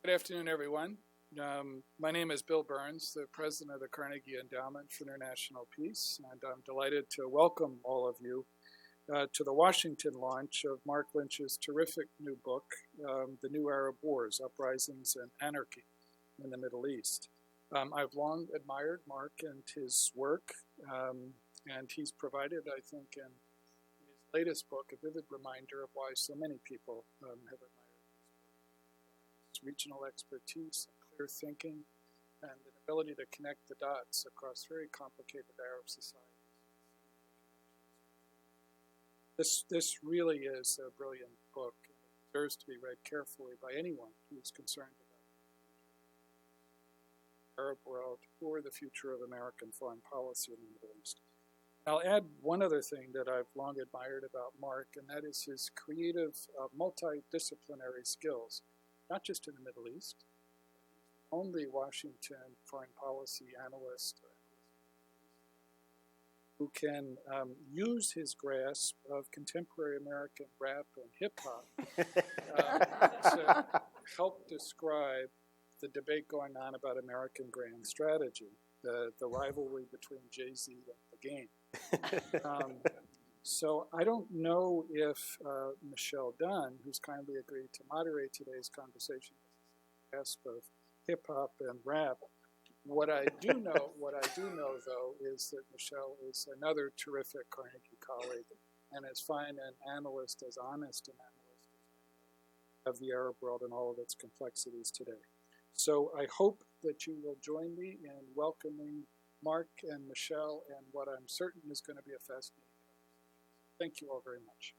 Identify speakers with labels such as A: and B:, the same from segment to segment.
A: Good afternoon, everyone. My name is Bill Burns, the president of the Carnegie Endowment for International Peace, and I'm delighted to welcome all of you to the Washington launch of Mark Lynch's terrific new book, The New Arab Wars, Uprisings and Anarchy in the Middle East. I've long admired Mark and his work, and he's provided, I think, in his latest book, a vivid reminder of why so many people have admired his regional expertise, clear thinking, and an ability to connect the dots across very complicated Arab societies. This really is a brilliant book, and it deserves to be read carefully by anyone who's concerned about the Arab world or the future of American foreign policy in the Middle East. I'll add one other thing that I've long admired about Mark, and that is his creative, multidisciplinary skills. Not just in the Middle East, only Washington foreign policy analyst who can use his grasp of contemporary American rap and hip hop to help describe the debate going on about American grand strategy, the rivalry between Jay-Z and the game. So I don't know if Michelle Dunn, who's kindly agreed to moderate today's conversation, has a grasp of hip hop and rap. What I do know, though, is that Michelle is another terrific Carnegie colleague, and as fine an analyst, as honest an analyst of the Arab world and all of its complexities today. So I hope that you will join me in welcoming Mark and Michelle and what I'm certain is going to be a fascinating. Thank you all very much.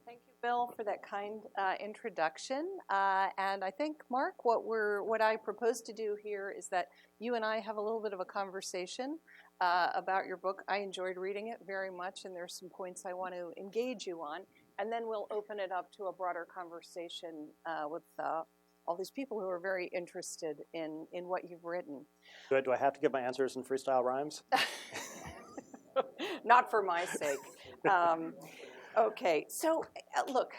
B: Thank you, Bill, for that kind introduction. And I think, Mark, what I propose to do here is that you and I have a little bit of a conversation about your book. I enjoyed reading it very much, and there's some points I want to engage you on. And then we'll open it up to a broader conversation with all these people who are very interested in what you've written.
C: Do I have to give my answers in freestyle rhymes?
B: Not for my sake. Okay, so look,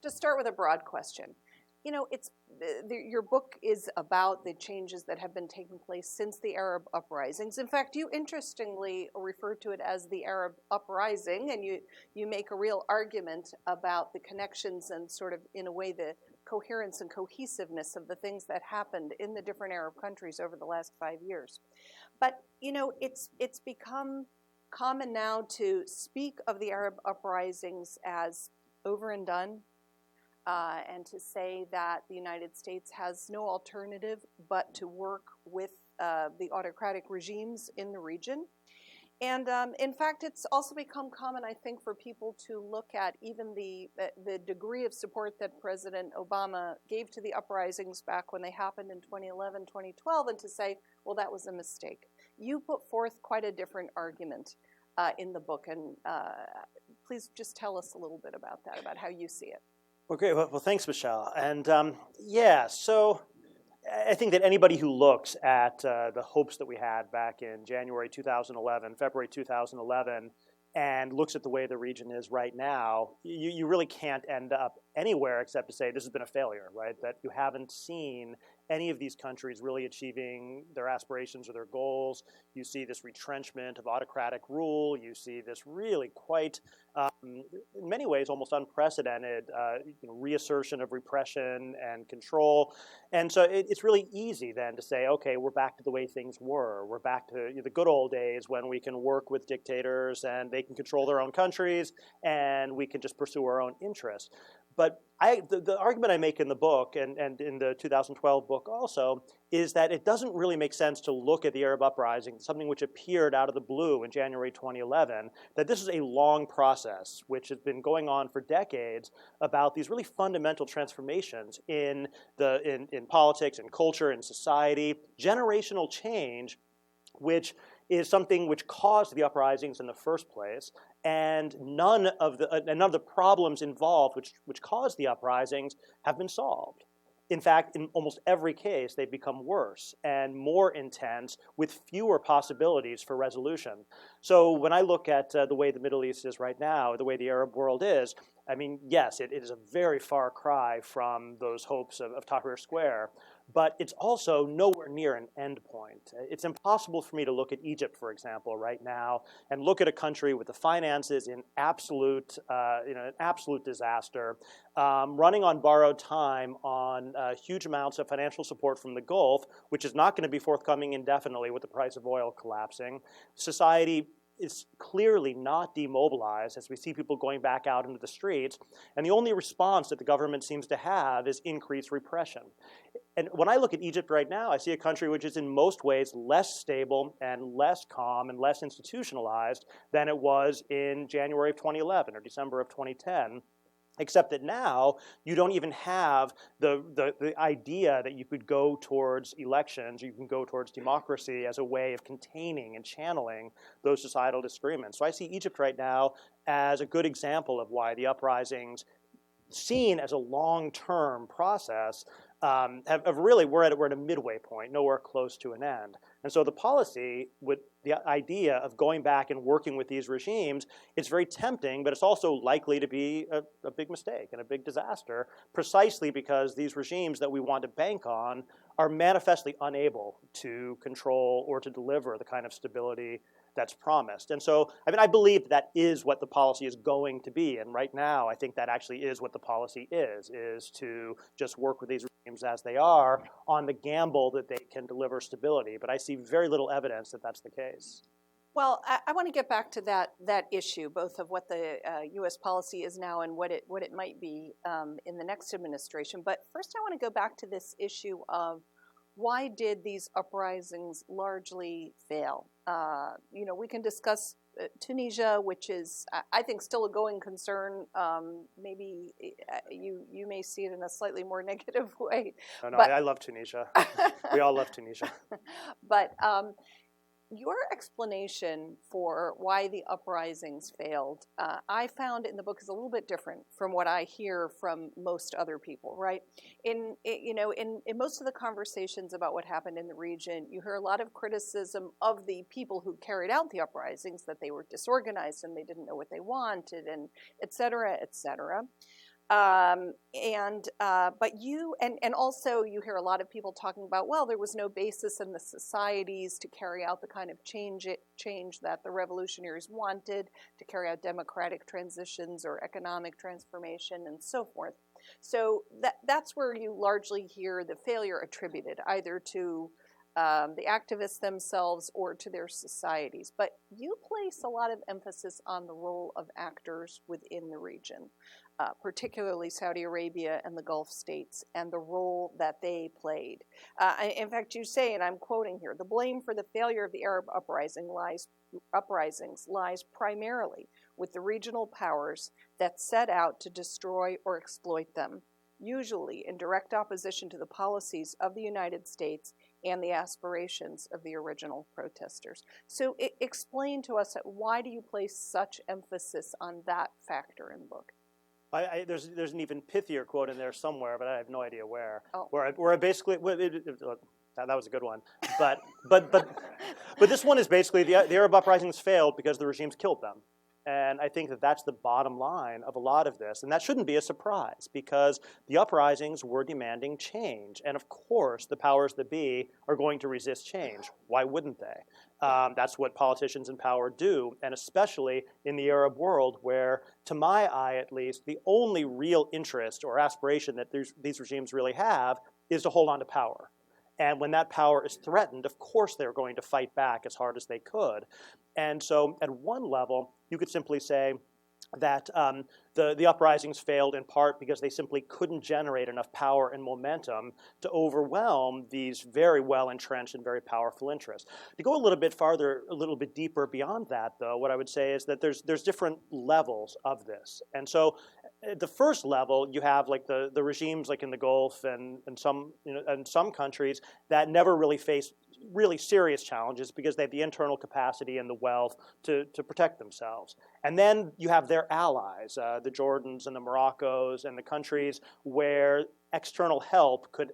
B: to start with a broad question. You know, your book is about the changes that have been taking place since the Arab uprisings. In fact, you interestingly refer to it as the Arab uprising, and you make a real argument about the connections and sort of, in a way, the coherence and cohesiveness of the things that happened in the different Arab countries over the last 5 years. But, you know, it's become common now to speak of the Arab uprisings as over and done, and to say that the United States has no alternative but to work with the autocratic regimes in the region. And in fact, it's also become common, I think, for people to look at even the degree of support that President Obama gave to the uprisings back when they happened in 2011, 2012, and to say, well, that was a mistake. You put forth quite a different argument in the book, and please just tell us a little bit about that, about how you see it.
C: Well, great. Well, thanks, Michelle. And yeah, so I think that anybody who looks at the hopes that we had back in January 2011, February 2011, and looks at the way the region is right now, you really can't end up anywhere except to say this has been a failure, right? That you haven't seen any of these countries really achieving their aspirations or their goals. You see this retrenchment of autocratic rule. You see this really quite, in many ways, almost unprecedented reassertion of repression and control. And so it's really easy then to say, okay, we're back to the way things were. We're back to the good old days when we can work with dictators and they can control their own countries and we can just pursue our own interests. But the argument I make in the book and in the 2012 book also is that it doesn't really make sense to look at the Arab uprising, something which appeared out of the blue in January 2011, that this is a long process which has been going on for decades about these really fundamental transformations in politics and culture and society, generational change, which is something which caused the uprisings in the first place, and none of the problems involved which caused the uprisings have been solved. In fact, in almost every case, they've become worse and more intense with fewer possibilities for resolution. So when I look at the way the Middle East is right now, the way the Arab world is, I mean, yes, it is a very far cry from those hopes of Tahrir Square, but it's also nowhere near an end point. It's impossible for me to look at Egypt, for example, right now, and look at a country with the finances in absolute, an absolute disaster, running on borrowed time on huge amounts of financial support from the Gulf, which is not going to be forthcoming indefinitely with the price of oil collapsing. Society is clearly not demobilized as we see people going back out into the streets, and the only response that the government seems to have is increased repression. And when I look at Egypt right now, I see a country which is in most ways less stable and less calm and less institutionalized than it was in January of 2011 or December of 2010. Except that now you don't even have the idea that you could go towards elections, you can go towards democracy as a way of containing and channeling those societal disagreements. So I see Egypt right now as a good example of why the uprisings, seen as a long-term process, have really, we're at a midway point, nowhere close to an end. And so the policy, with the idea of going back and working with these regimes, it's very tempting, but it's also likely to be a big mistake and a big disaster, precisely because these regimes that we want to bank on are manifestly unable to control or to deliver the kind of stability that's promised. And so, I mean, I believe that is what the policy is going to be. And right now, I think that actually is what the policy is to just work with these regimes as they are on the gamble that they can deliver stability. But I see very little evidence that that's the case.
B: Well, I want to get back to that issue, both of what the U.S. policy is now and what it might be in the next administration. But first, I want to go back to this issue of why did these uprisings largely fail? We can discuss Tunisia, which is, I think, still a going concern. Maybe you may see it in a slightly more negative way.
C: No,
B: but,
C: I love Tunisia. We all love Tunisia.
B: But your explanation for why the uprisings failed, I found in the book is a little bit different from what I hear from most other people, right? In most of the conversations about what happened in the region, you hear a lot of criticism of the people who carried out the uprisings, that they were disorganized and they didn't know what they wanted, and et cetera, et cetera. But also you hear a lot of people talking about, well, there was no basis in the societies to carry out the kind of change that the revolutionaries wanted, to carry out democratic transitions or economic transformation and so forth. So that's where you largely hear the failure attributed, either to the activists themselves or to their societies. But you place a lot of emphasis on the role of actors within the region. Particularly Saudi Arabia and the Gulf states, and the role that they played. In fact, you say, and I'm quoting here, the blame for the failure of the Arab uprisings lies primarily with the regional powers that set out to destroy or exploit them, usually in direct opposition to the policies of the United States and the aspirations of the original protesters. So explain to us, why do you place such emphasis on that factor in the book?
C: There's an even pithier quote in there somewhere, but I have no idea where.
B: Oh.
C: Where I basically that was a good one, but this one is basically the Arab uprisings failed because the regimes killed them. And I think that that's the bottom line of a lot of this. And that shouldn't be a surprise, because the uprisings were demanding change. And of course, the powers that be are going to resist change. Why wouldn't they? That's what politicians in power do, and especially in the Arab world, where, to my eye at least, the only real interest or aspiration that these regimes really have is to hold on to power. And when that power is threatened, of course they're going to fight back as hard as they could. And so at one level, you could simply say that the uprisings failed in part because they simply couldn't generate enough power and momentum to overwhelm these very well entrenched and very powerful interests. To go a little bit farther, a little bit deeper beyond that, though, what I would say is that there's different levels of this. And so at the first level, you have like the regimes like in the Gulf and some countries that never really faced really serious challenges because they have the internal capacity and the wealth to protect themselves. And then you have their allies, the Jordans and the Moroccos and the countries where external help could,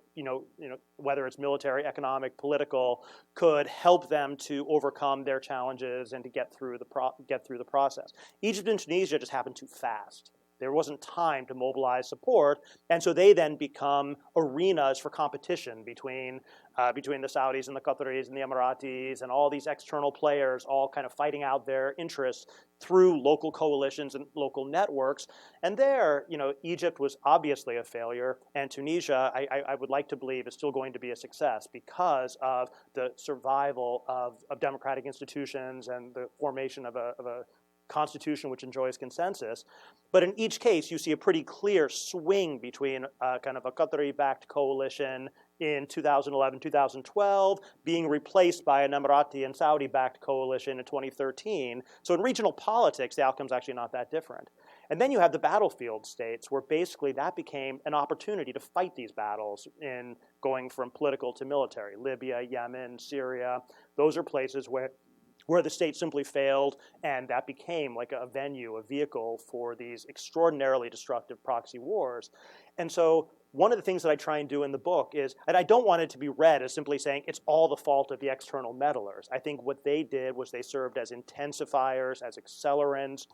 C: whether it's military, economic, political, could help them to overcome their challenges and to get through the process. Egypt and Tunisia just happened too fast. There wasn't time to mobilize support, and so they then become arenas for competition between the Saudis and the Qataris and the Emiratis and all these external players, all kind of fighting out their interests through local coalitions and local networks. And there, Egypt was obviously a failure, and Tunisia, I would like to believe, is still going to be a success because of the survival of democratic institutions and the formation of a constitution which enjoys consensus. But in each case, you see a pretty clear swing between kind of a Qatari-backed coalition in 2011, 2012, being replaced by an Emirati and Saudi-backed coalition in 2013. So in regional politics, the outcome's actually not that different. And then you have the battlefield states, where basically that became an opportunity to fight these battles in going from political to military. Libya, Yemen, Syria, those are places where the state simply failed, and that became like a venue, a vehicle for these extraordinarily destructive proxy wars. And so one of the things that I try and do in the book is, and I don't want it to be read as simply saying it's all the fault of the external meddlers. I think what they did was they served as intensifiers, as accelerants,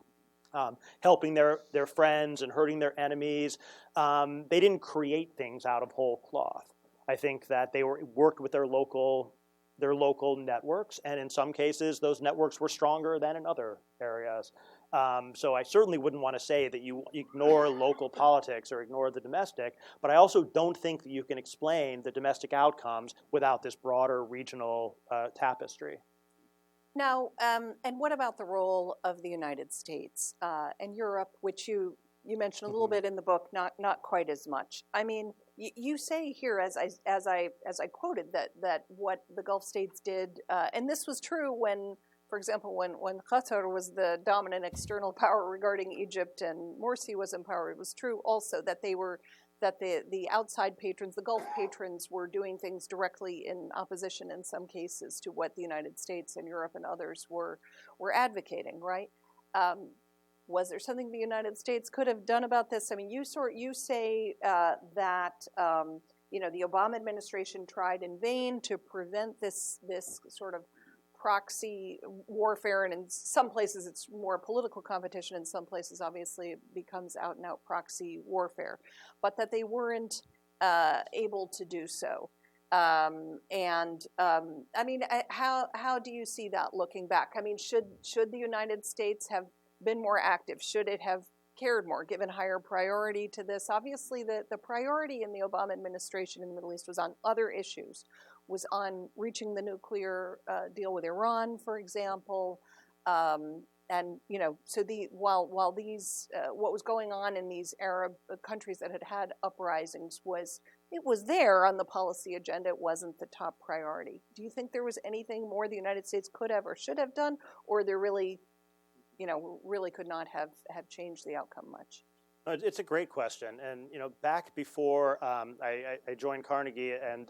C: helping their friends and hurting their enemies. They didn't create things out of whole cloth. I think that they worked with their local networks, and in some cases, those networks were stronger than in other areas. So I certainly wouldn't want to say that you ignore local politics or ignore the domestic, but I also don't think that you can explain the domestic outcomes without this broader regional tapestry.
B: Now, and what about the role of the United States and Europe, which you mentioned a little bit in the book, not quite as much. I mean, you say here, as I quoted, that what the Gulf states did, and this was true when, for example, when Qatar was the dominant external power regarding Egypt and Morsi was in power, it was true also that the outside patrons, the Gulf patrons, were doing things directly in opposition in some cases to what the United States and Europe and others were advocating, right? Was there something the United States could have done about this? I mean, you say that the Obama administration tried in vain to prevent this sort of proxy warfare, and in some places it's more political competition. In some places, obviously, it becomes out-and-out proxy warfare, but that they weren't able to do so. I mean, how do you see that looking back? I mean, should the United States have been more active? Should it have cared more, given higher priority to this? Obviously, the priority in the Obama administration in the Middle East was on other issues, was on reaching the nuclear deal with Iran, for example. And so while these what was going on in these Arab countries that had uprisings was there on the policy agenda, it wasn't the top priority. Do you think there was anything more the United States could have or should have done, or there really could not have changed the outcome much?
C: It's a great question, and back before I joined Carnegie and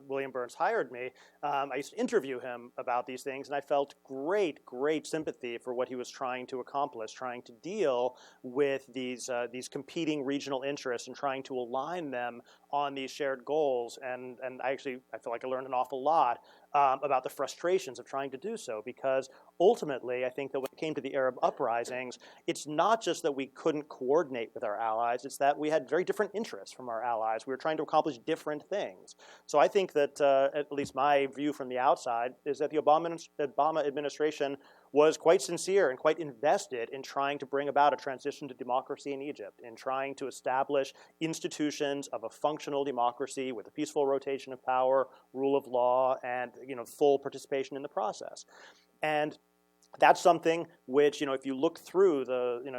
C: William Burns hired me, I used to interview him about these things, and I felt great sympathy for what he was trying to accomplish, trying to deal with these competing regional interests and trying to align them on these shared goals. And I feel like I learned an awful lot about the frustrations of trying to do so, because ultimately I think that when it came to the Arab uprisings, it's not just that we couldn't coordinate with our allies, it's that we had very different interests from our allies. We were trying to accomplish different things. So I think that, at least my view from the outside, is that the Obama administration was quite sincere and quite invested in trying to bring about a transition to democracy in Egypt, in trying to establish institutions of a functional democracy with a peaceful rotation of power, rule of law, and full participation in the process. And that's something which, if you look through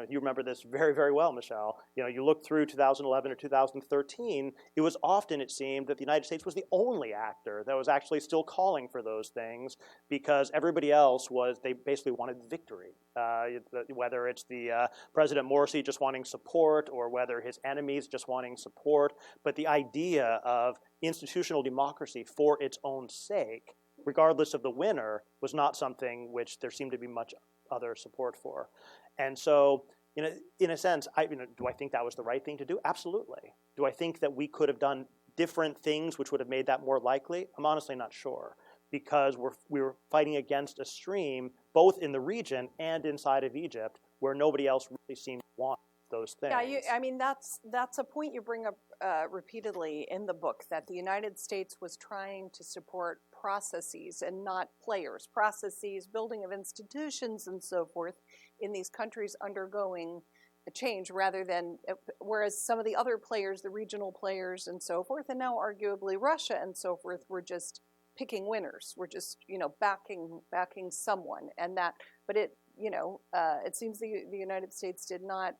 C: you remember this very, very well, Michelle, you look through 2011 or 2013, it was often, it seemed, that the United States was the only actor that was actually still calling for those things, because everybody else they basically wanted victory. Whether it's the President Morsi just wanting support, or whether his enemies just wanting support, but the idea of institutional democracy for its own sake, regardless of the winner, was not something which there seemed to be much other support for. And so, in a sense, do I think that was the right thing to do? Absolutely. Do I think that we could have done different things which would have made that more likely? I'm honestly not sure, because we were fighting against a stream, both in the region and inside of Egypt, where nobody else really seemed to want those things.
B: Yeah, that's a point you bring up repeatedly in the book, that the United States was trying to support processes and not players. Processes, building of institutions, and so forth in these countries undergoing a change, rather than, whereas some of the other players, the regional players and so forth, and now arguably Russia and so forth, were just picking winners. We're just backing someone, and that. But it it seems the United States did not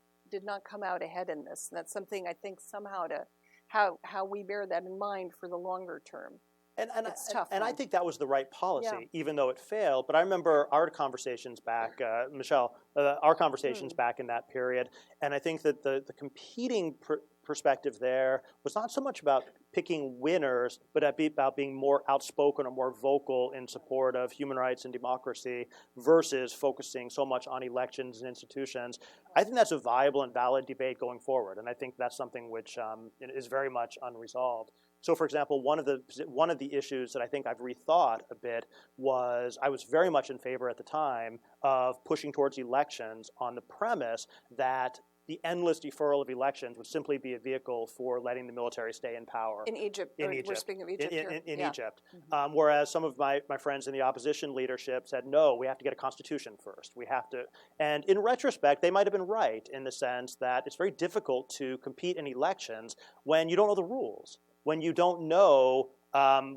B: come out ahead in this. And that's something I think somehow to how we bear that in mind for the longer term.
C: And
B: it's tough.
C: And I think that was the right policy,
B: Yeah.
C: even though it failed. But I remember our conversations back, Michelle, our conversations back in that period. And I think that the competing perspective there was not so much about picking winners, but about being more outspoken or more vocal in support of human rights and democracy, versus focusing so much on elections and institutions. I think that's a viable and valid debate going forward. And I think that's something which is very much unresolved. So, for example, one of the issues that I think I've rethought a bit was, I was very much in favor at the time of pushing towards elections on the premise that the endless deferral of elections would simply be a vehicle for letting the military stay in power.
B: In Egypt. We're speaking of Egypt here.
C: In
B: Yeah.
C: Egypt. Whereas some of my friends in the opposition leadership said, no, we have to get a constitution first. We have to. And in retrospect, they might have been right, in the sense that it's very difficult to compete in elections when you don't know the rules, when you don't know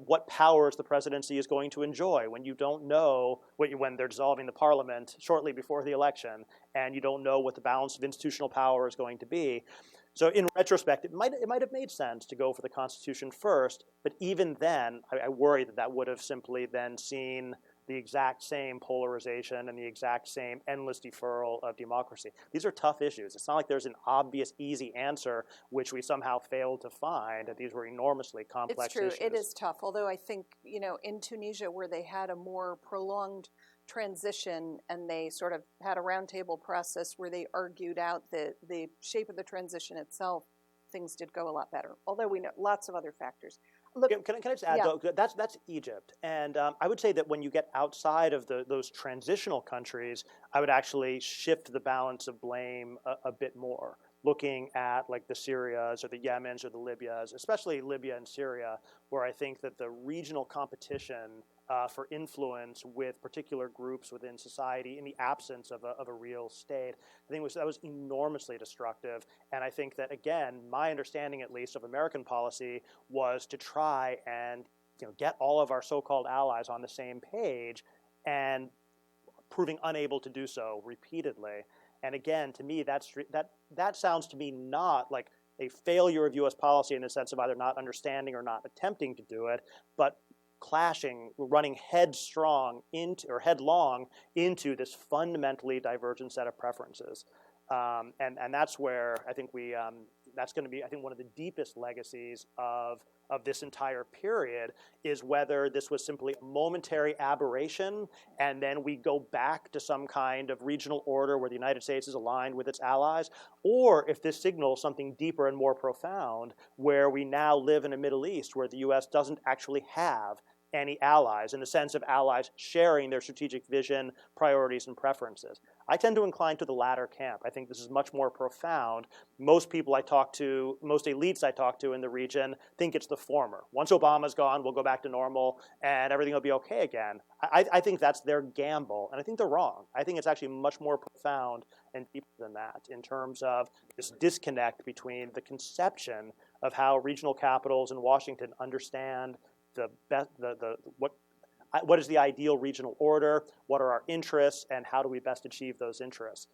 C: what powers the presidency is going to enjoy, when you don't know when they're dissolving the parliament shortly before the election, and you don't know what the balance of institutional power is going to be. So in retrospect, it might have made sense to go for the Constitution first, but even then, I worry that would have simply then seen the exact same polarization and the exact same endless deferral of democracy. These are tough issues. It's not like there's an obvious, easy answer which we somehow failed to find. These were enormously complex issues.
B: It's true. It is tough. Although I think, in Tunisia, where they had a more prolonged transition, and they sort of had a roundtable process where they argued out the shape of the transition itself, things did go a lot better. Although we know lots of other factors. Look,
C: can I just add, though, that's Egypt. And I would say that when you get outside of those transitional countries, I would actually shift the balance of blame a bit more, looking at like the Syrias or the Yemens or the Libyas, especially Libya and Syria, where I think that the regional competition for influence with particular groups within society, in the absence of a real state, I think that was enormously destructive. And I think that, again, my understanding, at least, of American policy was to try and get all of our so-called allies on the same page, and proving unable to do so repeatedly. And again, to me, that sounds to me not like a failure of U.S. policy in the sense of either not understanding or not attempting to do it, but running headlong into this fundamentally divergent set of preferences. And that's where I think that's going to be, I think, one of the deepest legacies of this entire period, is whether this was simply a momentary aberration, and then we go back to some kind of regional order where the United States is aligned with its allies, or if this signals something deeper and more profound, where we now live in a Middle East where the U.S. doesn't actually have any allies, in the sense of allies sharing their strategic vision, priorities, and preferences. I tend to incline to the latter camp. I think this is much more profound. Most people I talk to, most elites I talk to in the region, think it's the former. Once Obama's gone, we'll go back to normal and everything will be okay again. I think that's their gamble, and I think they're wrong. I think it's actually much more profound and deeper than that, in terms of this disconnect between the conception of how regional capitals in Washington understand what what is the ideal regional order, what are our interests, and how do we best achieve those interests?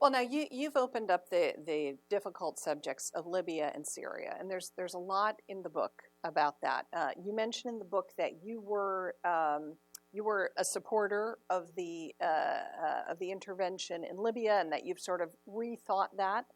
B: Well, now you've opened up the difficult subjects of Libya and Syria, and there's a lot in the book about that. You mentioned in the book that you were a supporter of the intervention in Libya, and that you've sort of rethought that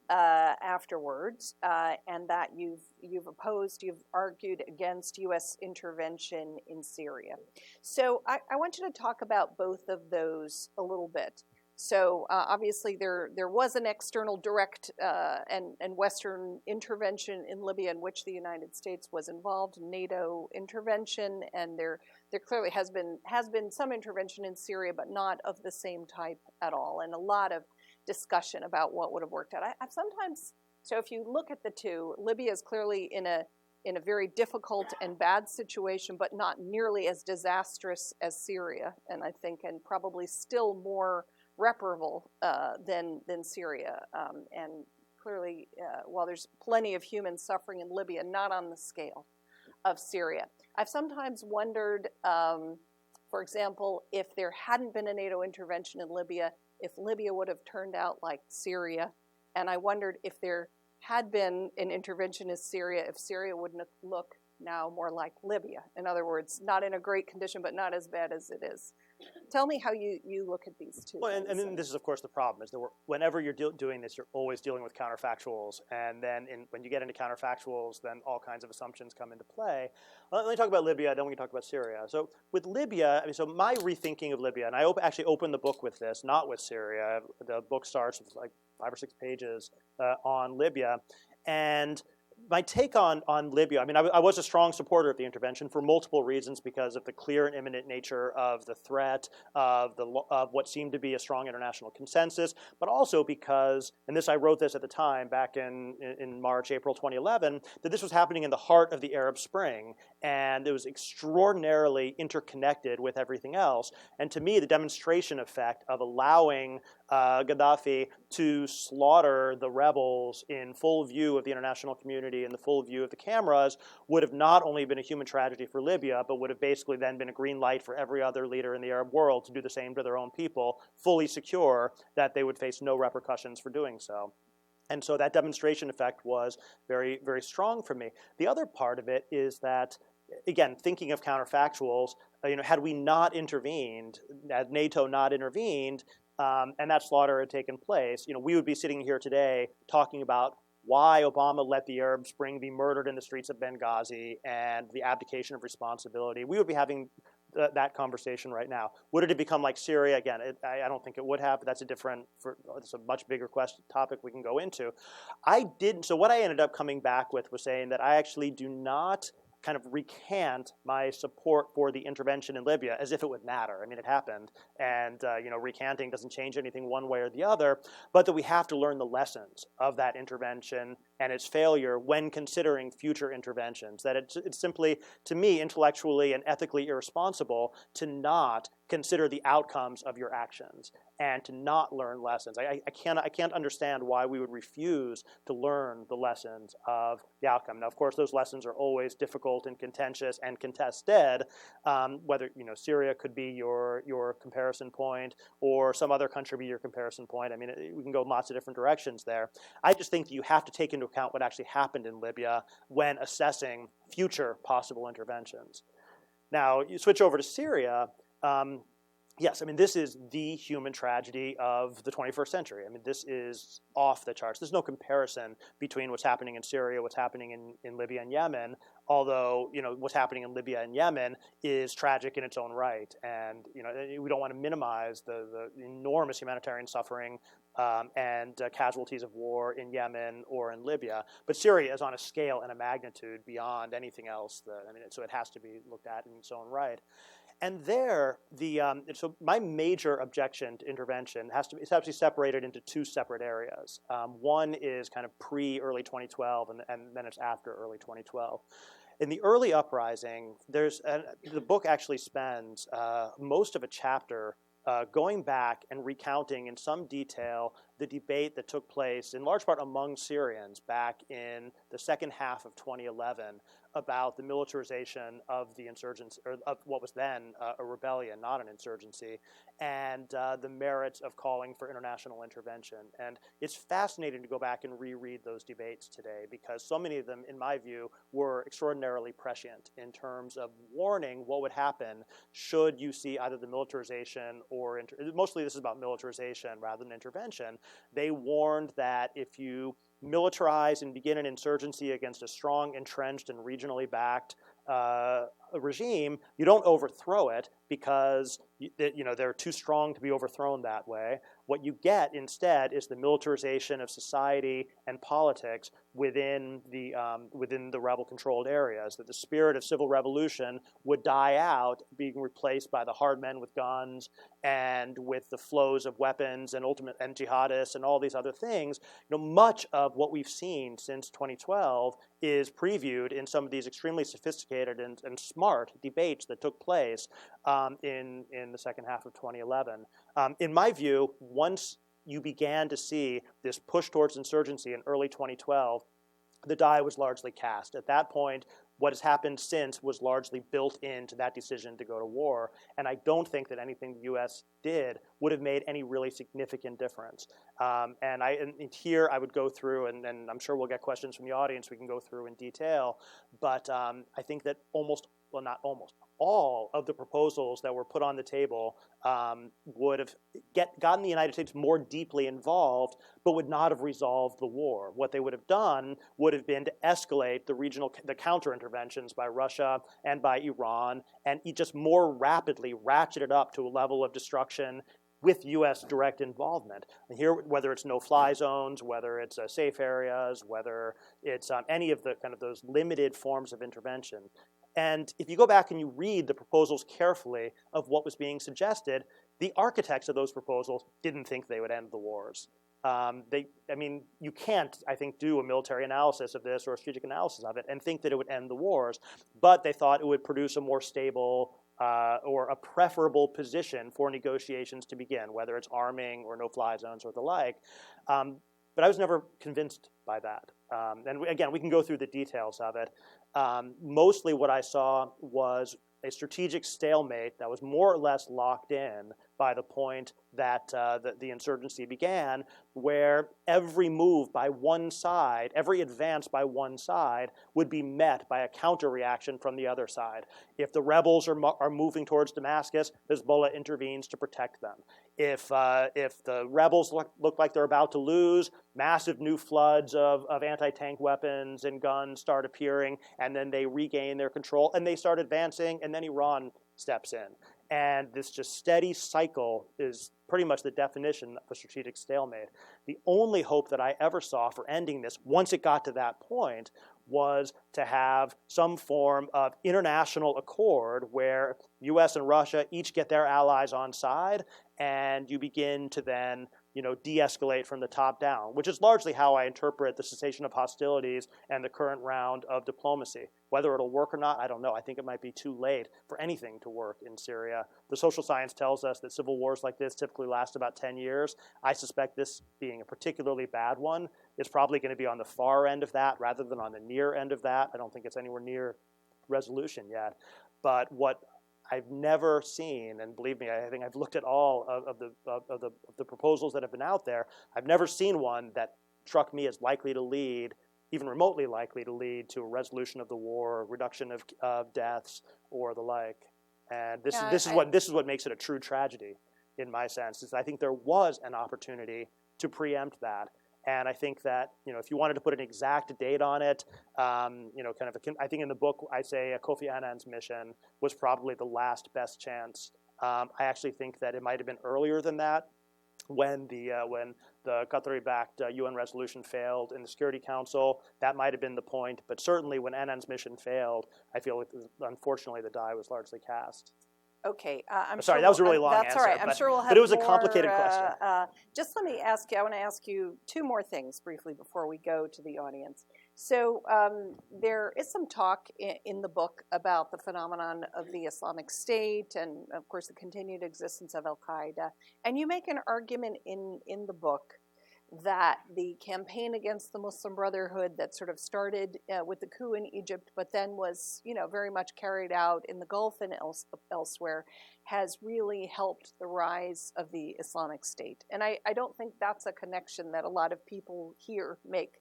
B: afterwards, and that you've argued against U.S. intervention in Syria. So I want you to talk about both of those a little bit. So obviously there was an external direct and Western intervention in Libya in which the United States was involved, NATO intervention, and there clearly has been some intervention in Syria, but not of the same type at all, and a lot of discussion about what would have worked out. I've sometimes, so if you look at the two, Libya is clearly in a very difficult and bad situation, but not nearly as disastrous as Syria, and I think, and probably still more reparable than Syria. And clearly, while there's plenty of human suffering in Libya, not on the scale of Syria. I've sometimes wondered, for example, if there hadn't been a NATO intervention in Libya, if Libya would have turned out like Syria. And I wondered if there had been an intervention in Syria, if Syria wouldn't look now more like Libya. In other words, not in a great condition, but not as bad as it is. Tell me how you look at these two
C: Well,
B: things.
C: and this is, of course, the problem, is that whenever you're doing this, you're always dealing with counterfactuals. And then when you get into counterfactuals, then all kinds of assumptions come into play. Well, let me talk about Libya, then we can talk about Syria. So with Libya, I mean, so my rethinking of Libya, and I actually opened the book with this, not with Syria. The book starts with like 5 or 6 pages on Libya. And my take on Libya, I mean, I was a strong supporter of the intervention for multiple reasons, because of the clear and imminent nature of the threat, of what seemed to be a strong international consensus, but also because, and I wrote this at the time back in March, April 2011, that this was happening in the heart of the Arab Spring, and it was extraordinarily interconnected with everything else. And to me, the demonstration effect of allowing Gaddafi to slaughter the rebels in full view of the international community and the full view of the cameras would have not only been a human tragedy for Libya, but would have basically then been a green light for every other leader in the Arab world to do the same to their own people, fully secure that they would face no repercussions for doing so. And so that demonstration effect was very, very strong for me. The other part of it is that, again, thinking of counterfactuals, had we not intervened, had NATO not intervened, and that slaughter had taken place, we would be sitting here today talking about why Obama let the Arab Spring be murdered in the streets of Benghazi and the abdication of responsibility. We would be having that conversation right now. Would it have become like Syria? Again, I don't think it would have, but that's it's a much bigger topic we can go into. So what I ended up coming back with was saying that I actually do not kind of recant my support for the intervention in Libya as if it would matter. I mean, it happened, and recanting doesn't change anything one way or the other, but that we have to learn the lessons of that intervention and its failure when considering future interventions. That it's simply, to me, intellectually and ethically irresponsible to not consider the outcomes of your actions and to not learn lessons. I can't understand why we would refuse to learn the lessons of the outcome. Now, of course, those lessons are always difficult and contentious and contested. Whether Syria could be your comparison point, or some other country be your comparison point. I mean, we can go in lots of different directions there. I just think that you have to take into account what actually happened in Libya when assessing future possible interventions. Now, you switch over to Syria. Yes, I mean, this is the human tragedy of the 21st century. I mean, this is off the charts. There's no comparison between what's happening in Syria, what's happening in Libya and Yemen, although, what's happening in Libya and Yemen is tragic in its own right. And, we don't want to minimize the enormous humanitarian suffering and casualties of war in Yemen or in Libya. But Syria is on a scale and a magnitude beyond anything else. So it has to be looked at in its own right. And there, so my major objection to intervention is actually separated into 2 separate areas. One is kind of pre-early 2012, and then it's after early 2012. In the early uprising, the book actually spends most of a chapter going back and recounting in some detail the debate that took place in large part among Syrians back in the second half of 2011 about the militarization of the insurgents, or of what was then a rebellion, not an insurgency, and the merits of calling for international intervention. And it's fascinating to go back and reread those debates today, because so many of them, in my view, were extraordinarily prescient in terms of warning what would happen should you see either the militarization or, mostly this is about militarization rather than intervention. They warned that if you militarize and begin an insurgency against a strong, entrenched, and regionally backed regime, you don't overthrow it because they're too strong to be overthrown that way. What you get instead is the militarization of society and politics within the rebel-controlled areas. That the spirit of civil revolution would die out, being replaced by the hard men with guns and with the flows of weapons and jihadists and all these other things. Much of what we've seen since 2012 is previewed in some of these extremely sophisticated and smart debates that took place in the second half of 2011. In my view, once you began to see this push towards insurgency in early 2012, the die was largely cast. At that point, what has happened since was largely built into that decision to go to war, and I don't think that anything the U.S. did would have made any really significant difference. And here I would go through, and I'm sure we'll get questions from the audience we can go through in detail, but I think that all of the proposals that were put on the table would have gotten the United States more deeply involved, but would not have resolved the war. What they would have done would have been to escalate the counter-interventions by Russia and by Iran, and just more rapidly ratchet it up to a level of destruction with U.S. direct involvement. And here, whether it's no-fly zones, whether it's safe areas, whether it's any of the kind of those limited forms of intervention. And if you go back and you read the proposals carefully of what was being suggested, the architects of those proposals didn't think they would end the wars. You can't, I think, do a military analysis of this or a strategic analysis of it and think that it would end the wars, but they thought it would produce a more stable or a preferable position for negotiations to begin, whether it's arming or no-fly zones or the like. But I was never convinced by that. And again, we can go through the details of it. Mostly what I saw was a strategic stalemate that was more or less locked in by the point that the insurgency began, where every move by one side, every advance by one side would be met by a counter-reaction from the other side. If the rebels are moving towards Damascus, Hezbollah intervenes to protect them. If the rebels look like they're about to lose, massive new floods of anti-tank weapons and guns start appearing, and then they regain their control, and they start advancing, and then Iran steps in. And this just steady cycle is pretty much the definition of a strategic stalemate. The only hope that I ever saw for ending this, once it got to that point, was to have some form of international accord where U.S. and Russia each get their allies on side, and you begin to then de-escalate from the top down, which is largely how I interpret the cessation of hostilities and the current round of diplomacy. Whether it'll work or not, I don't know. I think it might be too late for anything to work in Syria. The social science tells us that civil wars like this typically last about 10 years. I suspect this being a particularly bad one is probably going to be on the far end of that rather than on the near end of that. I don't think it's anywhere near resolution yet. But what I've never seen, and believe me, I think I've looked at all of the proposals that have been out there. I've never seen one that struck me as likely to lead, even remotely likely to lead, to a resolution of the war, reduction of deaths, or the like. And this is what makes it a true tragedy, in my sense. Is I think there was an opportunity to preempt that. And I think that if you wanted to put an exact date on it, I think in the book I say Kofi Annan's mission was probably the last best chance. I actually think that it might have been earlier than that, when the Qatari-backed UN resolution failed in the Security Council. That might have been the point, but certainly when Annan's mission failed, I feel like unfortunately the die was largely cast.
B: Okay,
C: Sorry, that was a really long answer.
B: That's all right. I'm sure we'll have
C: but it was
B: more,
C: a complicated question.
B: Just let me ask you, I want to ask you two more things briefly before we go to the audience. So there is some talk in the book about the phenomenon of the Islamic State and, of course, the continued existence of Al-Qaeda. And you make an argument in the book that the campaign against the Muslim Brotherhood that sort of started with the coup in Egypt, but then was, very much carried out in the Gulf and elsewhere, has really helped the rise of the Islamic State. And I don't think that's a connection that a lot of people here make.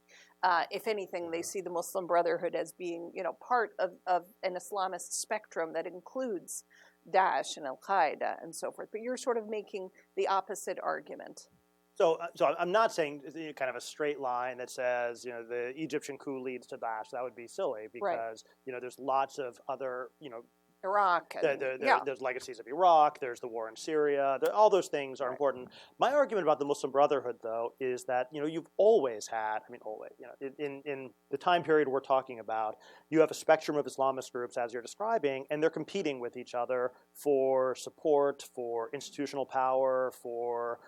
B: If anything, they see the Muslim Brotherhood as being, part of an Islamist spectrum that includes Daesh and Al-Qaeda and so forth. But you're sort of making the opposite argument.
C: So I'm not saying kind of a straight line that says, the Egyptian coup leads to Daesh. That would be silly because, there's lots of other,
B: Iraq. And,
C: there's legacies of Iraq. There's the war in Syria. All those things are important. My argument about the Muslim Brotherhood, though, is that you've always had. I mean, always. In the time period we're talking about, you have a spectrum of Islamist groups, as you're describing, and they're competing with each other for support, for institutional power, for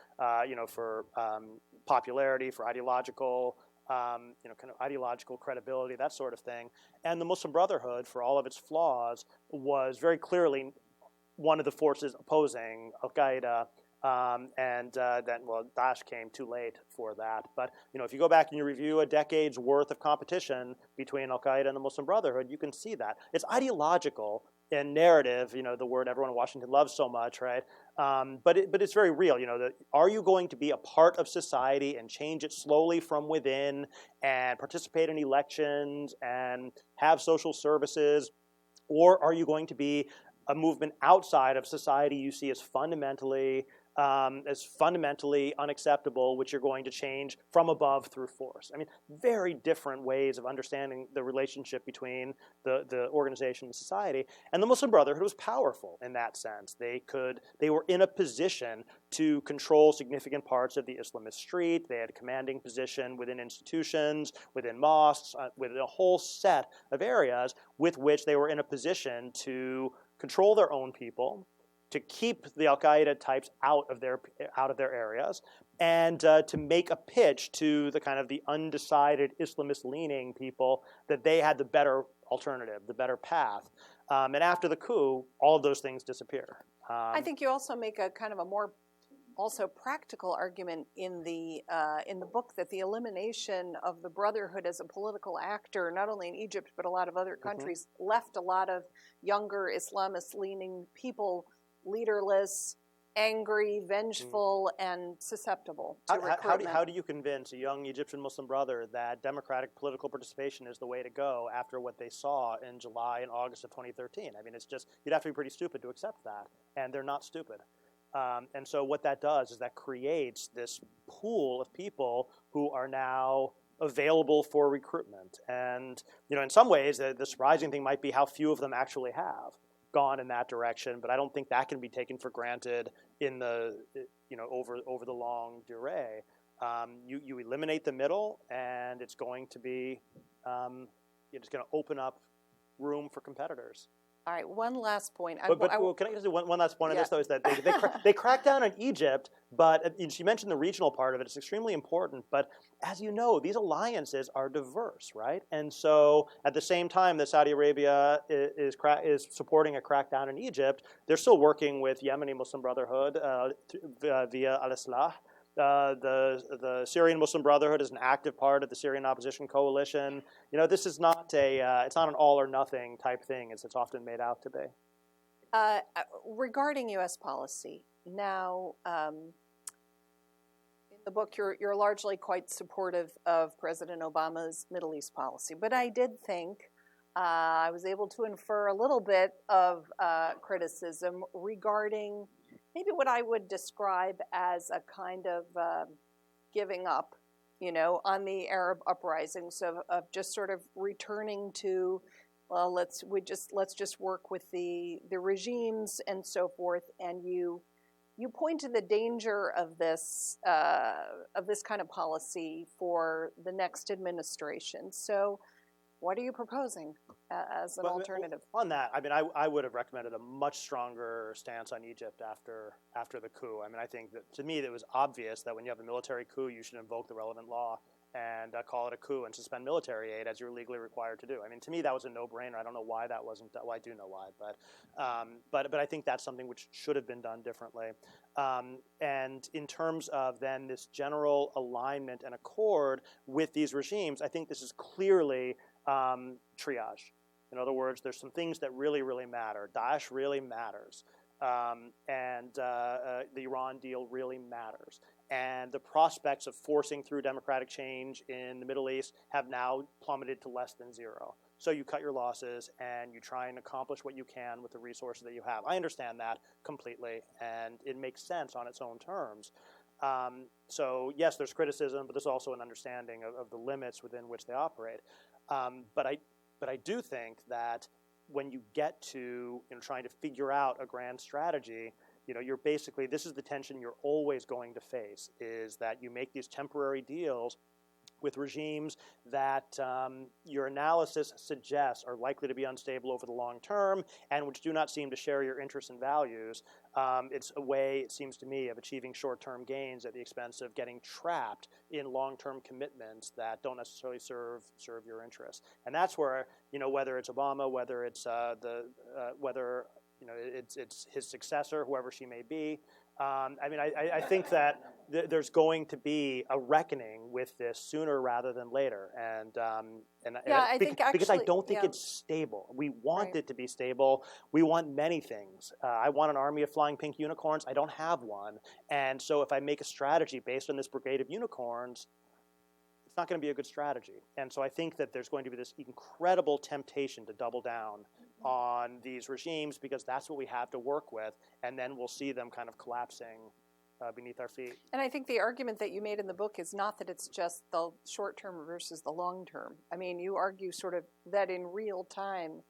C: popularity, for ideological. Kind of ideological credibility, that sort of thing. And the Muslim Brotherhood, for all of its flaws, was very clearly one of the forces opposing Al-Qaeda. Then Daesh came too late for that. But, if you go back and you review a decade's worth of competition between Al-Qaeda and the Muslim Brotherhood, you can see that. It's ideological and narrative, the word everyone in Washington loves so much, right? But it's very real, are you going to be a part of society and change it slowly from within and participate in elections and have social services? Or are you going to be a movement outside of society you see as fundamentally unacceptable, which you're going to change from above through force? I mean, very different ways of understanding the relationship between the organization and society. And the Muslim Brotherhood was powerful in that sense. They were in a position to control significant parts of the Islamist street. They had a commanding position within institutions, within mosques, within a whole set of areas with which they were in a position to control their own people, to keep the Al-Qaeda types out of their areas, and to make a pitch to the kind of the undecided Islamist-leaning people that they had the better alternative, the better path. And after the coup, all of those things disappear.
B: I think you also make a kind of a more also practical argument in the book that the elimination of the Brotherhood as a political actor, not only in Egypt but a lot of other countries, left a lot of younger Islamist-leaning people leaderless, angry, vengeful, and susceptible to recruitment.
C: How do you convince a young Egyptian Muslim brother that democratic political participation is the way to go after what they saw in July and August of 2013? I mean, it's just, you'd have to be pretty stupid to accept that, and they're not stupid. And so what that does is that creates this pool of people who are now available for recruitment. And, in some ways, the surprising thing might be how few of them actually have gone in that direction, but I don't think that can be taken for granted in the over the long durée. You eliminate the middle, and it's going to be it's going to open up room for competitors.
B: All right, one last point.
C: Can I just do one last point on this, though, is that they cracked down on Egypt, but she mentioned the regional part of it. It's extremely important, but as you know, these alliances are diverse, right? And so at the same time that Saudi Arabia is supporting a crackdown in Egypt, they're still working with Yemeni Muslim Brotherhood via Al-Islah. The Syrian Muslim Brotherhood is an active part of the Syrian opposition coalition. This is not it's not an all or nothing type thing as it's often made out to be.
B: Regarding U.S. policy, now in the book you're largely quite supportive of President Obama's Middle East policy, but I did think I was able to infer a little bit of criticism regarding maybe what I would describe as a kind of giving up, on the Arab uprisings of just sort of returning to, well, let's just work with the regimes and so forth. And you point to the danger of this kind of policy for the next administration. So, what are you proposing as an alternative?
C: On that, I mean, I would have recommended a much stronger stance on Egypt after the coup. I mean, I think that to me it was obvious that when you have a military coup, you should invoke the relevant law and call it a coup and suspend military aid as you're legally required to do. I mean, to me, that was a no-brainer. I don't know why that wasn't done. Well, I do know why, but I think that's something which should have been done differently. And in terms of then this general alignment and accord with these regimes, I think this is clearly triage. In other words, there's some things that really, really matter. Daesh really matters. And the Iran deal really matters. And the prospects of forcing through democratic change in the Middle East have now plummeted to less than zero. So you cut your losses and you try and accomplish what you can with the resources that you have. I understand that completely, and it makes sense on its own terms. So yes, there's criticism, but there's also an understanding of the limits within which they operate. But I do think that when you get to trying to figure out a grand strategy, you're basically, this is the tension you're always going to face, is that you make these temporary deals with regimes that your analysis suggests are likely to be unstable over the long term and which do not seem to share your interests and values. It's a way, it seems to me, of achieving short-term gains at the expense of getting trapped in long-term commitments that don't necessarily serve your interests. And that's where, whether it's Obama, whether it's it's his successor, whoever she may be. I think that there's going to be a reckoning with this sooner rather than later, because I don't think it's stable. We want it to be stable. We want many things. I want an army of flying pink unicorns. I don't have one, and so if I make a strategy based on this brigade of unicorns, it's not going to be a good strategy. And so I think that there's going to be this incredible temptation to double down on these regimes because that's what we have to work with, and then we'll see them kind of collapsing beneath our feet.
B: And I think the argument that you made in the book is not that it's just the short term versus the long term. I mean, you argue sort of that in real time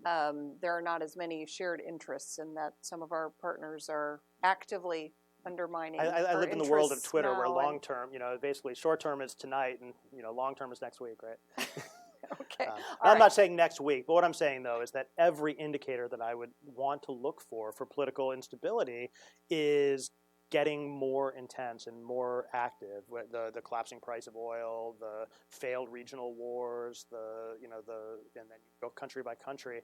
B: there are not as many shared interests, and that some of our partners are actively undermining.
C: I live in the world of Twitter where long term, basically short term is tonight, and long term is next week, right?
B: Okay.
C: I'm not saying next week, but what I'm saying though is that every indicator that I would want to look for political instability is getting more intense and more active. The collapsing price of oil, the failed regional wars, and then you go country by country.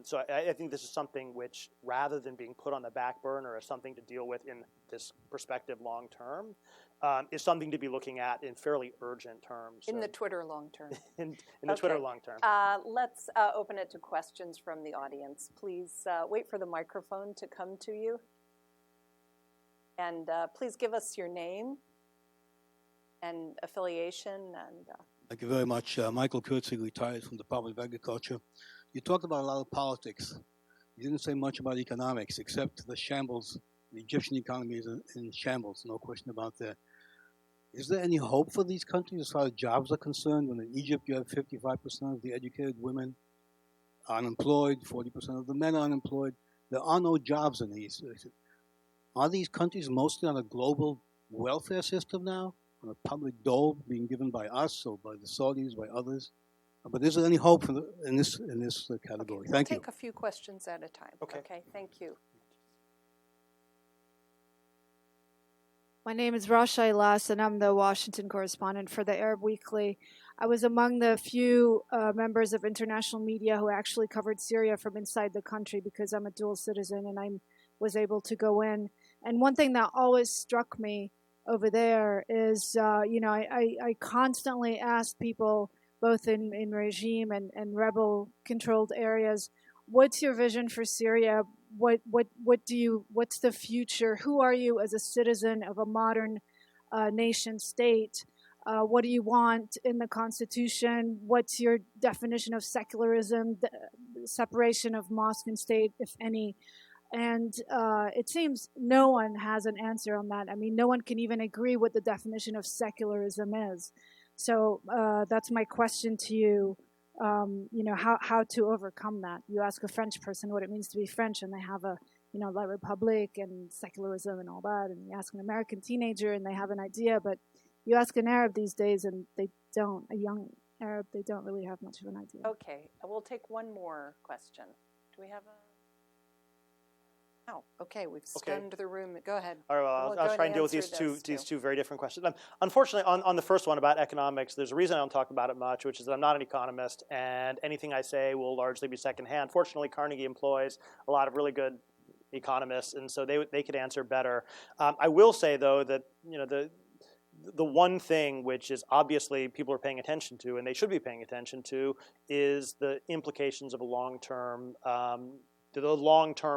C: So I think this is something which, rather than being put on the back burner as something to deal with in this perspective long term, is something to be looking at in fairly urgent terms.
B: In the Twitter long term.
C: in the Twitter long term.
B: Let's open it to questions from the audience. Please wait for the microphone to come to you. And please give us your name and affiliation. And
D: Thank you very much. Michael Kurtzig, retired from the Department of Agriculture. You talked about a lot of politics. You didn't say much about economics, except the shambles. The Egyptian economy is in shambles, no question about that. Is there any hope for these countries as far as jobs are concerned? When in Egypt you have 55% of the educated women are unemployed, 40% of the men are unemployed. There are no jobs in these. Are these countries mostly on a global welfare system now, on a public dole being given by us or by the Saudis, by others? But is there any hope in this category?
B: Okay,
D: Thank you.
B: We'll take a few questions at a time. Okay, thank you.
E: My name is Rasha Ilas, and I'm the Washington correspondent for the Arab Weekly. I was among the few members of international media who actually covered Syria from inside the country because I'm a dual citizen and I was able to go in. And one thing that always struck me over there is, I constantly ask people, both in regime and rebel-controlled areas, what's your vision for Syria? What's the future? Who are you as a citizen of a modern nation state? What do you want in the Constitution? What's your definition of secularism, the separation of mosque and state, if any? And it seems no one has an answer on that. I mean, no one can even agree what the definition of secularism is. So that's my question to you. How to overcome that. You ask a French person what it means to be French, and they have a, La République and secularism and all that. And you ask an American teenager, and they have an idea. But you ask an Arab these days, and they don't. A young Arab, they don't really have much of an idea.
B: Okay, we'll take one more question. Do we have a? Oh, okay, we've stunned the room. Go ahead.
C: All right, well, I'll try and deal with these two very different questions. Unfortunately, on the first one about economics, there's a reason I don't talk about it much, which is that I'm not an economist, and anything I say will largely be secondhand. Fortunately, Carnegie employs a lot of really good economists, and so they could answer better. I will say, though, that the one thing which is obviously people are paying attention to, and they should be paying attention to, is the implications of a long-term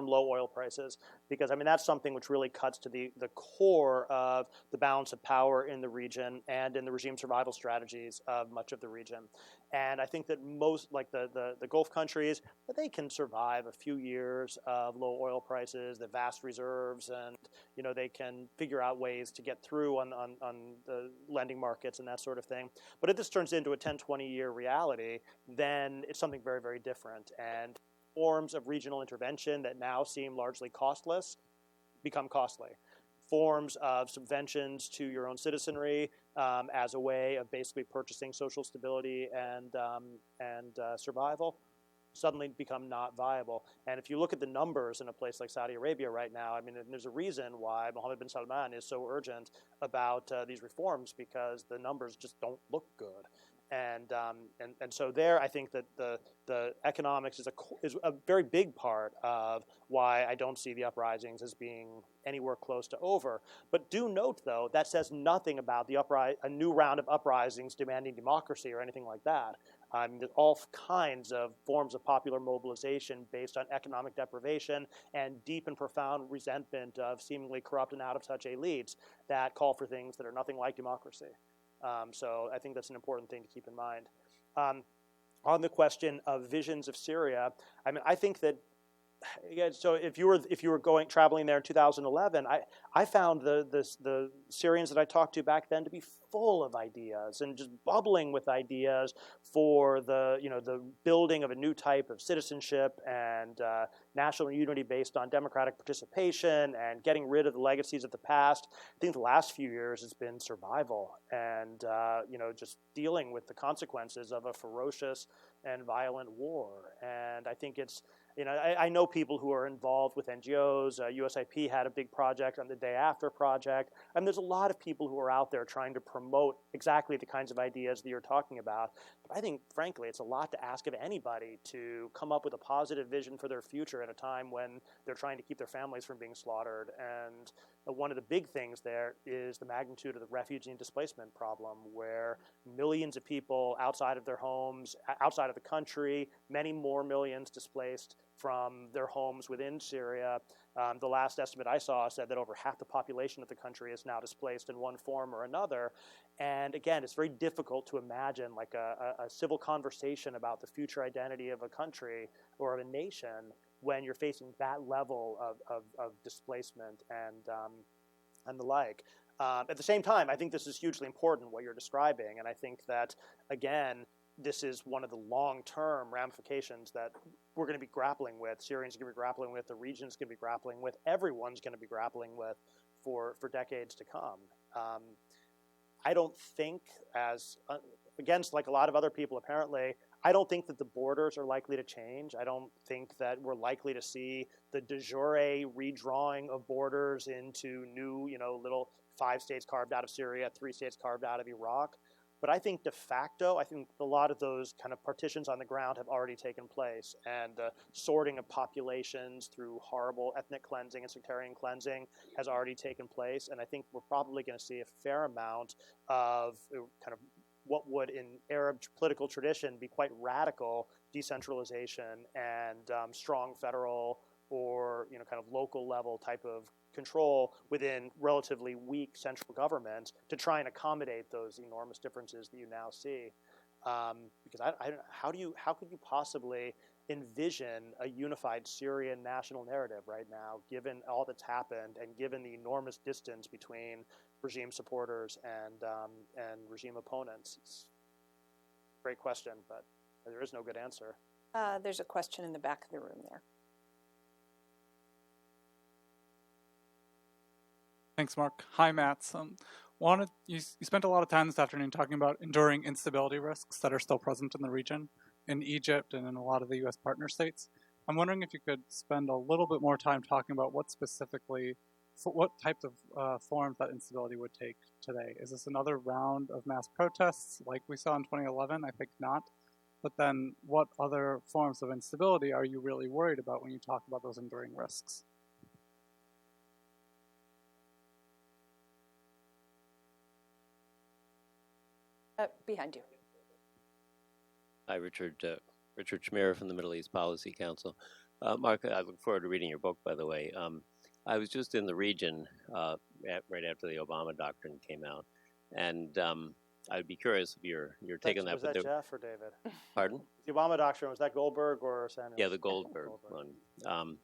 C: low oil prices, because I mean that's something which really cuts to the core of the balance of power in the region and in the regime survival strategies of much of the region. And I think that most, like the Gulf countries, they can survive a few years of low oil prices, the vast reserves, and they can figure out ways to get through on the lending markets and that sort of thing. But if this turns into a 10, 20-year reality, then it's something very, very different. And forms of regional intervention that now seem largely costless become costly. Forms of subventions to your own citizenry as a way of basically purchasing social stability and survival suddenly become not viable. And if you look at the numbers in a place like Saudi Arabia right now, I mean, there's a reason why Mohammed bin Salman is so urgent about these reforms, because the numbers just don't look good. And so there, I think that the economics is a very big part of why I don't see the uprisings as being anywhere close to over. But do note, though, that says nothing about a new round of uprisings demanding democracy or anything like that. There's all kinds of forms of popular mobilization based on economic deprivation and deep and profound resentment of seemingly corrupt and out of touch elites that call for things that are nothing like democracy. So I think that's an important thing to keep in mind. On the question of visions of Syria, I mean, I think that, again, so if you were traveling there in 2011, I found the Syrians that I talked to back then to be full of ideas and just bubbling with ideas for the building of a new type of citizenship and national unity based on democratic participation and getting rid of the legacies of the past. I think the last few years has been survival and just dealing with the consequences of a ferocious and violent war. And I think it's I know people who are involved with NGOs. USIP had a big project on the Day After project. And there's a lot of people who are out there trying to promote exactly the kinds of ideas that you're talking about. But I think, frankly, it's a lot to ask of anybody to come up with a positive vision for their future at a time when they're trying to keep their families from being slaughtered. And one of the big things there is the magnitude of the refugee and displacement problem, where millions of people outside of their homes, outside of the country, many more millions displaced from their homes within Syria. The last estimate I saw said that over half the population of the country is now displaced in one form or another. And again, it's very difficult to imagine like a civil conversation about the future identity of a country or of a nation when you're facing that level of displacement and the like. At the same time, I think this is hugely important, what you're describing. And I think that, again, this is one of the long-term ramifications that we're going to be grappling with. Syrians are going to be grappling with. The region's going to be grappling with. Everyone's going to be grappling with for decades to come. I don't think, against like a lot of other people apparently, I don't think that the borders are likely to change. I don't think that we're likely to see the de jure redrawing of borders into new, little 5 states carved out of Syria, 3 states carved out of Iraq. But I think de facto, I think a lot of those kind of partitions on the ground have already taken place, and the sorting of populations through horrible ethnic cleansing and sectarian cleansing has already taken place. And I think we're probably going to see a fair amount of kind of what would in Arab political tradition be quite radical decentralization and strong federal or kind of local level type of control within relatively weak central government to try and accommodate those enormous differences that you now see. Because how could you possibly envision a unified Syrian national narrative right now, given all that's happened and given the enormous distance between regime supporters and regime opponents? It's a great question, but there is no good answer.
B: There's a question in the back of the room there.
F: Thanks, Mark. Hi, Matt. You spent a lot of time this afternoon talking about enduring instability risks that are still present in the region, in Egypt and in a lot of the U.S. partner states. I'm wondering if you could spend a little bit more time talking about what specifically, what types of forms that instability would take today. Is this another round of mass protests like we saw in 2011? I think not. But then what other forms of instability are you really worried about when you talk about those enduring risks?
B: Behind you.
G: Hi, Richard. Richard Schmier from the Middle East Policy Council. Mark, I look forward to reading your book, by the way. I was just in the region right after the Obama doctrine came out, and I'd be curious if your take on that.
C: Was that Jeff or David?
G: Pardon?
C: The Obama doctrine, was that Goldberg or Sanders?
G: Yeah, the Goldberg one.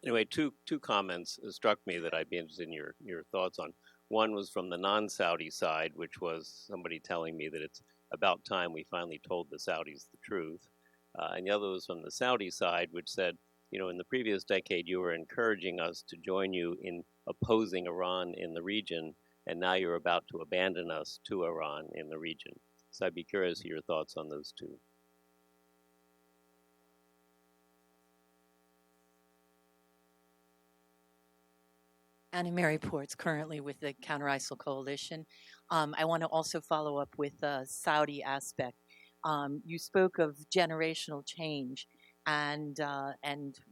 G: Anyway, two comments struck me that I'd be interested in your thoughts on. One was from the non-Saudi side, which was somebody telling me that it's about time we finally told the Saudis the truth. And the other was from the Saudi side, which said, you know, in the previous decade, you were encouraging us to join you in opposing Iran in the region, and now you're about to abandon us to Iran in the region. So I'd be curious to your thoughts on those two.
H: Anna Mary Ports, currently with the Counter-ISIL Coalition. I want to also follow up with the Saudi aspect. You spoke of generational change, and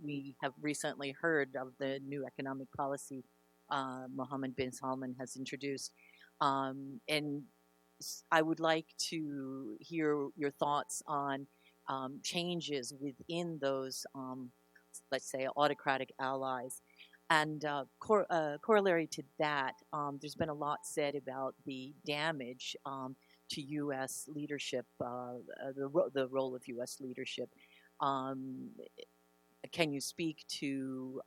H: we have recently heard of the new economic policy Mohammed bin Salman has introduced. And I would like to hear your thoughts on changes within those, let's say, autocratic allies. And corollary to that, there's been a lot said about the damage to U.S. leadership, the role of U.S. leadership. Can you speak to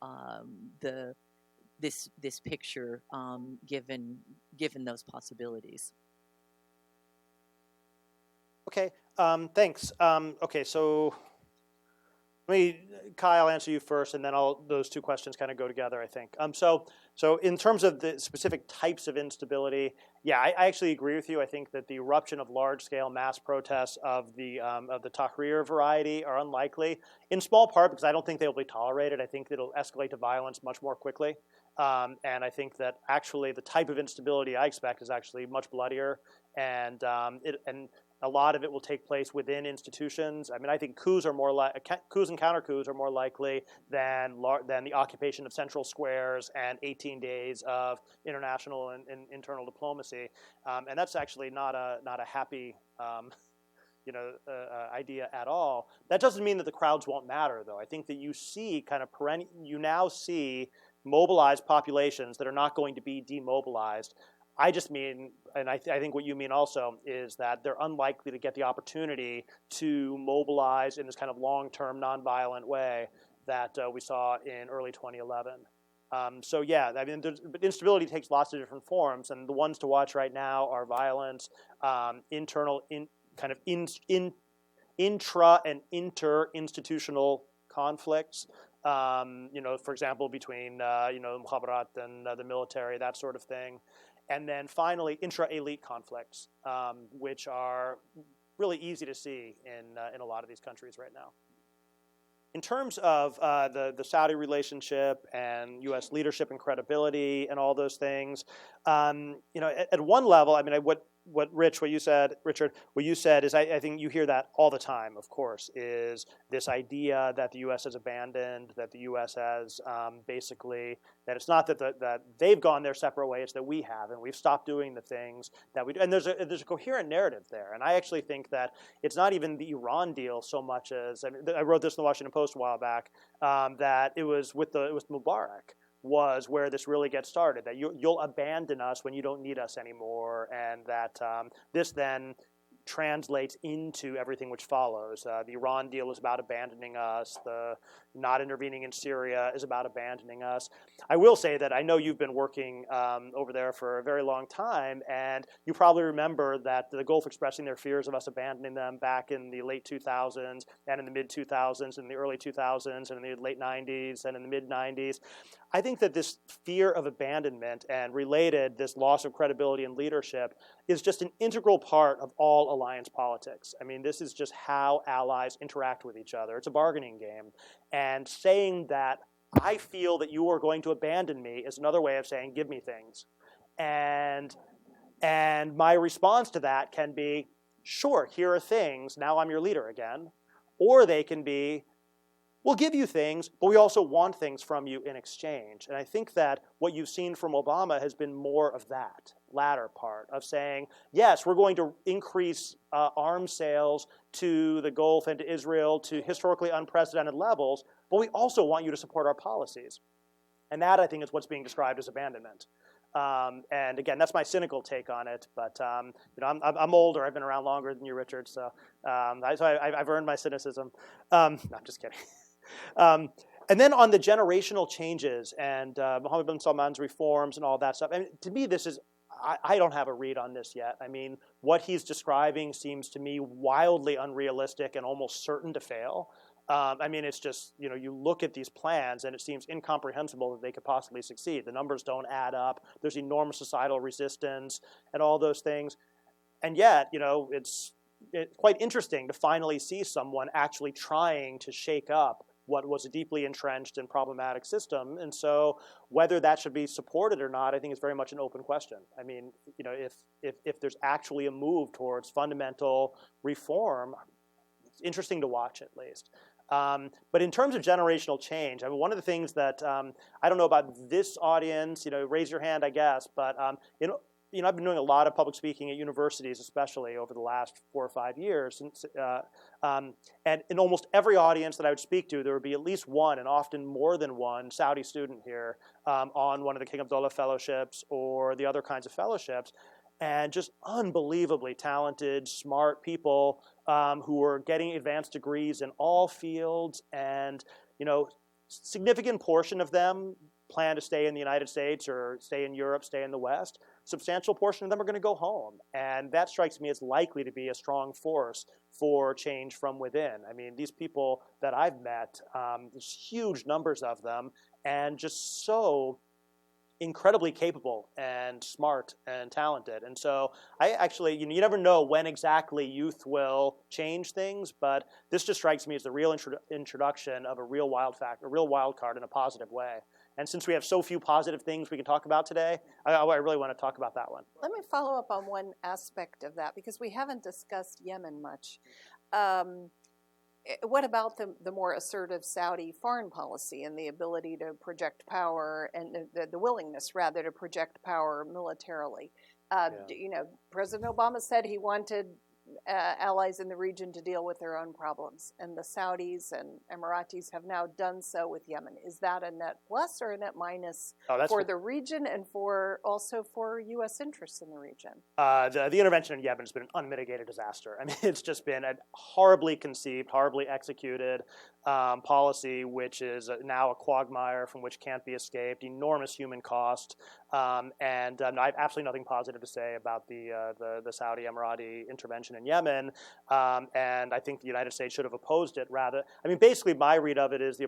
H: this picture, given those possibilities?
C: Okay, thanks. Okay, so Kyle, answer you first, and then those two questions kind of go together, I think. So in terms of the specific types of instability, yeah, I actually agree with you. I think that the eruption of large-scale mass protests of the Tahrir variety are unlikely, in small part because I don't think they will be tolerated. I think it'll escalate to violence much more quickly. And I think that actually the type of instability I expect is actually much bloodier, and a lot of it will take place within institutions. I mean, I think coups and counter coups are more likely than the occupation of central squares and 18 days of international and internal diplomacy. And that's actually not a happy idea at all. That doesn't mean that the crowds won't matter, though. I think that you now see mobilized populations that are not going to be demobilized. I just mean, and I think what you mean also, is that they're unlikely to get the opportunity to mobilize in this kind of long-term, nonviolent way that we saw in early 2011. So yeah, I mean, but instability takes lots of different forms, and the ones to watch right now are violence, intra and inter-institutional conflicts. For example, between Mukhabarat and the military, that sort of thing. And then finally, intra-elite conflicts, which are really easy to see in a lot of these countries right now. In terms of the Saudi relationship and U.S. leadership and credibility and all those things, at one level, I mean, what you said, Richard, is I think you hear that all the time, of course, is this idea that the U.S. has abandoned, that the U.S. has basically, that it's not that they've gone their separate way, it's that we have, and we've stopped doing the things that we do. And there's a coherent narrative there. And I actually think that it's not even the Iran deal so much as, I wrote this in the Washington Post a while back, that it was Mubarak was where this really gets started, that you'll abandon us when you don't need us anymore, and that this then translates into everything which follows. The Iran deal is about abandoning us. The not intervening in Syria is about abandoning us. I will say that I know you've been working over there for a very long time, and you probably remember that the Gulf expressing their fears of us abandoning them back in the late 2000s and in the mid-2000s and the early 2000s and in the late 90s and in the mid-90s. I think that this fear of abandonment and related this loss of credibility and leadership is just an integral part of all alliance politics. I mean, this is just how allies interact with each other. It's a bargaining game. And saying that I feel that you are going to abandon me is another way of saying, give me things. And my response to that can be, sure, here are things, now I'm your leader again. Or they can be, we'll give you things, but we also want things from you in exchange. And I think that what you've seen from Obama has been more of that latter part of saying, yes, we're going to increase arms sales to the Gulf and to Israel to historically unprecedented levels, but we also want you to support our policies. And that, I think, is what's being described as abandonment. And again, that's my cynical take on it. But I'm older. I've been around longer than you, Richard. So, I've earned my cynicism. No, I'm just kidding. And then on the generational changes and Mohammed bin Salman's reforms and all that stuff. I mean, to me, this is I don't have a read on this yet. I mean, what he's describing seems to me wildly unrealistic and almost certain to fail. I mean, it's just, you look at these plans and it seems incomprehensible that they could possibly succeed. The numbers don't add up. There's enormous societal resistance and all those things. And yet, it's quite interesting to finally see someone actually trying to shake up what was a deeply entrenched and problematic system. And so whether that should be supported or not, I think is very much an open question. I mean, if there's actually a move towards fundamental reform, it's interesting to watch at least. But in terms of generational change, I mean, one of the things that I don't know about this audience, raise your hand, I guess, but I've been doing a lot of public speaking at universities, especially over the last 4 or 5 years. And in almost every audience that I would speak to, there would be at least one, and often more than one, Saudi student here on one of the King Abdullah fellowships or the other kinds of fellowships. And just unbelievably talented, smart people who are getting advanced degrees in all fields. And, significant portion of them plan to stay in the United States or stay in Europe, stay in the West. Substantial portion of them are going to go home. And that strikes me as likely to be a strong force for change from within. I mean, these people that I've met, there's huge numbers of them, and just so incredibly capable and smart and talented. And so I actually, you never know when exactly youth will change things, but this just strikes me as the real introduction of a real wild card in a positive way. And since we have so few positive things we can talk about today, I really want to talk about that one.
B: Let me follow up on one aspect of that, because we haven't discussed Yemen much. What about the more assertive Saudi foreign policy and the ability to project power and the willingness, rather, to project power militarily? President Obama said he wanted allies in the region to deal with their own problems, and the Saudis and Emiratis have now done so with Yemen. Is that a net plus or a net minus for the region and also for U.S. interests in the region?
C: The intervention in Yemen has been an unmitigated disaster. I mean, it's just been a horribly conceived, horribly executed policy, which is now a quagmire from which can't be escaped, enormous human cost, and I have absolutely nothing positive to say about the Saudi Emirati intervention in Yemen, and I think the United States should have opposed it rather. I mean, basically my read of it is the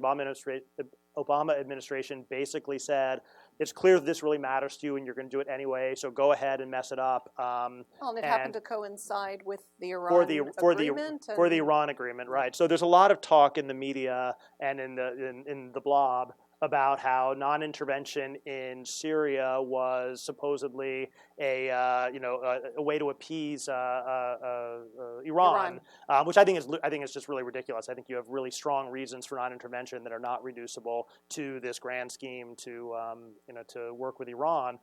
C: Obama administration basically said, it's clear that this really matters to you and you're going to do it anyway, so go ahead and mess it up.
B: And it happened to coincide with the Iran agreement?
C: For the Iran agreement, right. So there's a lot of talk in the media and in the blob about how non-intervention in Syria was supposedly a way to appease Iran. Which I think is just really ridiculous. I think you have really strong reasons for non-intervention that are not reducible to this grand scheme to work with Iran.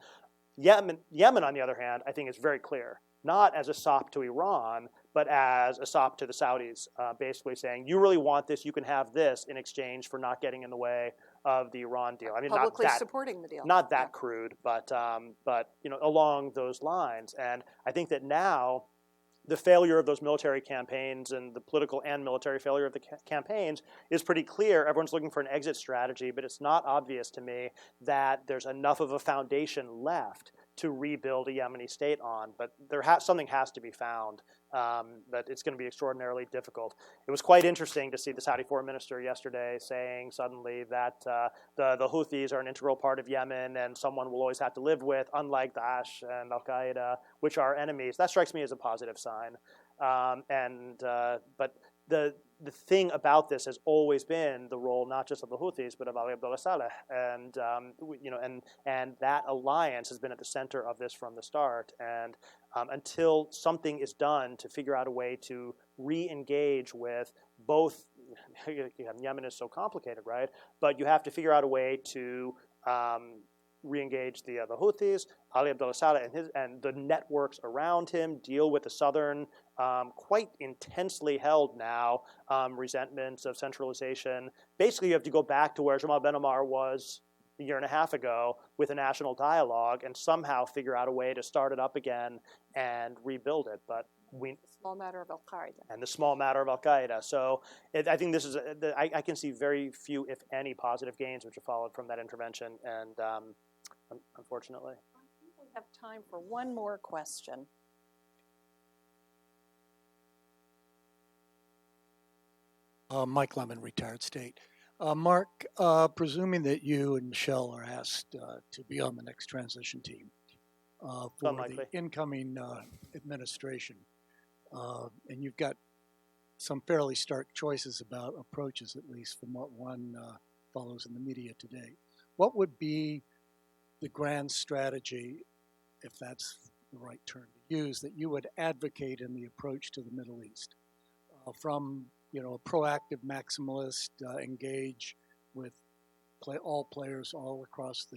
C: Yemen, on the other hand, I think is very clear, not as a sop to Iran, but as a sop to the Saudis, basically saying, you really want this, you can have this in exchange for not getting in the way of the Iran deal. I mean,
B: publicly supporting the deal.
C: Not that crude, but along those lines. And I think that now the failure of those military campaigns and the political and military failure of the campaigns is pretty clear. Everyone's looking for an exit strategy, but it's not obvious to me that there's enough of a foundation left to rebuild a Yemeni state on. But something has to be found, but it's going to be extraordinarily difficult. It was quite interesting to see the Saudi foreign minister yesterday saying suddenly that the Houthis are an integral part of Yemen and someone will always have to live with, unlike Daesh and Al-Qaeda, which are enemies. That strikes me as a positive sign. But the thing about this has always been the role not just of the Houthis but of Ali Abdullah Saleh, and and that alliance has been at the center of this from the start. And until something is done to figure out a way to re-engage with both, Yemen is so complicated, right? But you have to figure out a way to re-engage the Houthis, Ali Abdullah Saleh and the networks around him, deal with the southern, quite intensely held now, resentments of centralization. Basically, you have to go back to where Jamal Ben Omar was a year and a half ago with a national dialogue and somehow figure out a way to start it up again and rebuild it. But
B: The small matter of Al-Qaeda.
C: And the small matter of Al-Qaeda. So I think this is, I can see very few, if any, positive gains which have followed from that intervention, and unfortunately.
B: I think we have time for one more question.
I: Mike Lemon, retired state. Mark, presuming that you and Michelle are asked to be on the next transition team for
C: Unlikely.
I: the incoming administration, and you've got some fairly stark choices about approaches, at least from what one follows in the media today. What would be the grand strategy, if that's the right term to use, that you would advocate in the approach to the Middle East? From a proactive maximalist, engage with all players all across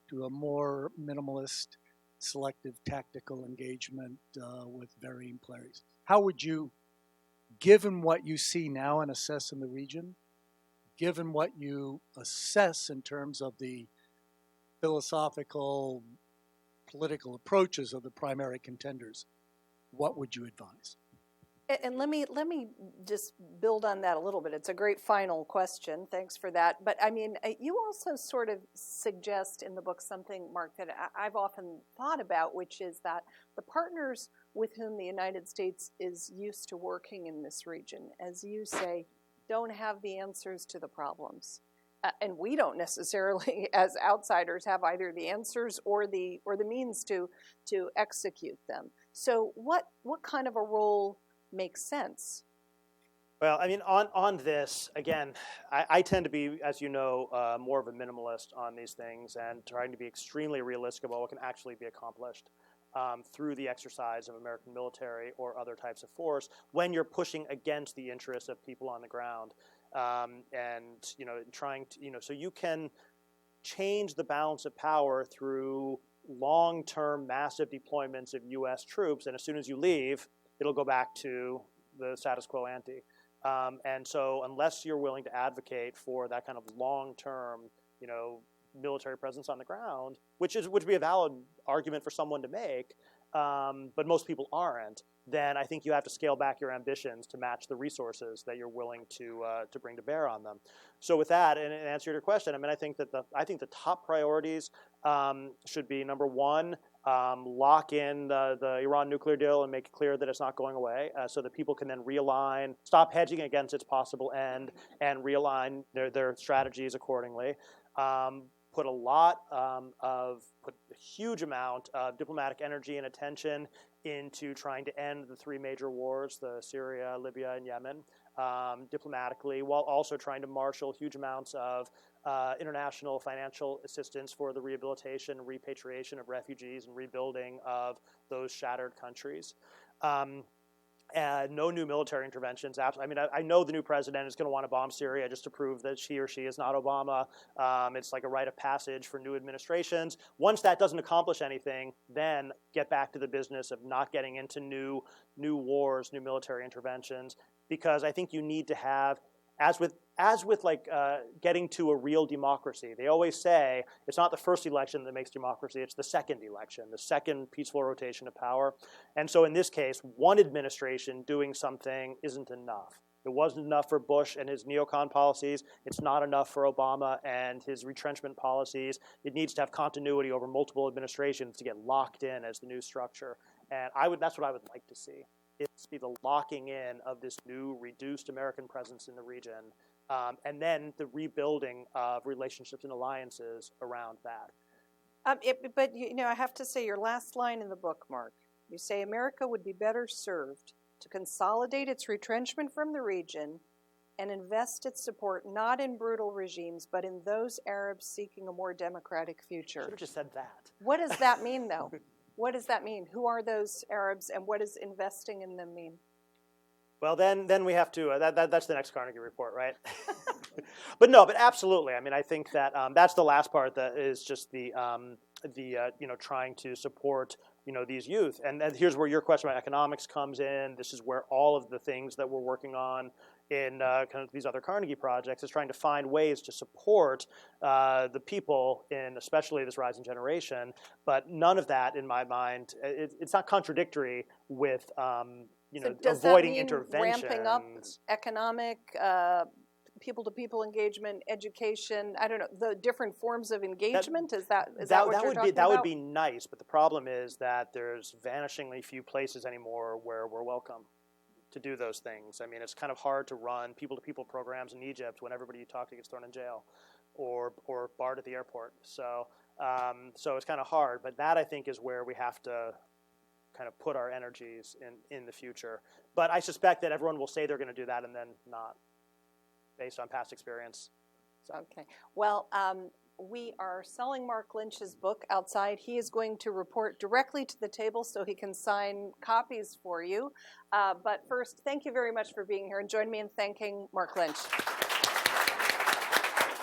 I: to a more minimalist, selective tactical engagement with varying players. How would you, given what you see now and assess in the region, given what you assess in terms of the philosophical, political approaches of the primary contenders, what would you advise?
B: And let me just build on that a little bit. It's a great final question. Thanks for that. But I mean, you also sort of suggest in the book something, Mark, that I've often thought about, which is that the partners with whom the United States is used to working in this region, as you say, don't have the answers to the problems. And we don't necessarily, as outsiders, have either the answers or the means to execute them. So what kind of a role makes sense?
C: Well, I mean, on this, again, I tend to be, as you know, more of a minimalist on these things and trying to be extremely realistic about what can actually be accomplished through the exercise of American military or other types of force when you're pushing against the interests of people on the ground. And, trying to, so you can change the balance of power through long-term massive deployments of U.S. troops, and as soon as you leave, it'll go back to the status quo ante. And so unless you're willing to advocate for that kind of long-term, military presence on the ground, which would be a valid argument for someone to make, but most people aren't, then I think you have to scale back your ambitions to match the resources that you're willing to bring to bear on them. So with that, and in answer to your question, I mean, I think the top priorities should be, number one, lock in the Iran nuclear deal and make it clear that it's not going away, so that people can then realign, stop hedging against its possible end, and realign their strategies accordingly. Put a huge amount of diplomatic energy and attention into trying to end the three major wars, the Syria, Libya, and Yemen, diplomatically, while also trying to marshal huge amounts of international financial assistance for the rehabilitation and repatriation of refugees and rebuilding of those shattered countries. And no new military interventions. I mean, I know the new president is going to want to bomb Syria just to prove that he or she is not Obama. It's like a rite of passage for new administrations. Once that doesn't accomplish anything, then get back to the business of not getting into new wars, new military interventions, because I think you need to have, as with getting to a real democracy. They always say it's not the first election that makes democracy, it's the second election, the second peaceful rotation of power. And so in this case, one administration doing something isn't enough. It wasn't enough for Bush and his neocon policies. It's not enough for Obama and his retrenchment policies. It needs to have continuity over multiple administrations to get locked in as the new structure. And that's what I would like to see. It's be the locking in of this new reduced American presence in the region, and then the rebuilding of relationships and alliances around that.
B: But I have to say, your last line in the book, Mark, you say America would be better served to consolidate its retrenchment from the region and invest its support not in brutal regimes, but in those Arabs seeking a more democratic future.
C: Should have just said that.
B: What does that mean, though? What does that mean? Who are those Arabs, and what does investing in them mean?
C: Well, then we have to. That's the next Carnegie report, right? But no, but absolutely. I mean, I think that that's the last part. That is just the trying to support these youth. And here's where your question about economics comes in. This is where all of the things that we're working on in kind of these other Carnegie projects is trying to find ways to support the people in especially this rising generation. But none of that, in my mind, it's not contradictory with
B: So does
C: avoiding
B: that mean
C: interventions.
B: ramping up economic, people-to-people engagement, education? I don't know, the different forms of engagement. Is that what you're talking about?
C: That would be nice, but the problem is that there's vanishingly few places anymore where we're welcome to do those things. I mean, it's kind of hard to run people-to-people programs in Egypt when everybody you talk to gets thrown in jail or barred at the airport. So it's kind of hard. But that, I think, is where we have to kind of put our energies in the future. But I suspect that everyone will say they're going to do that and then not, based on past experience. So.
B: Okay. Well, we are selling Mark Lynch's book outside. He is going to report directly to the table so he can sign copies for you. But first, thank you very much for being here, and join me in thanking Mark Lynch.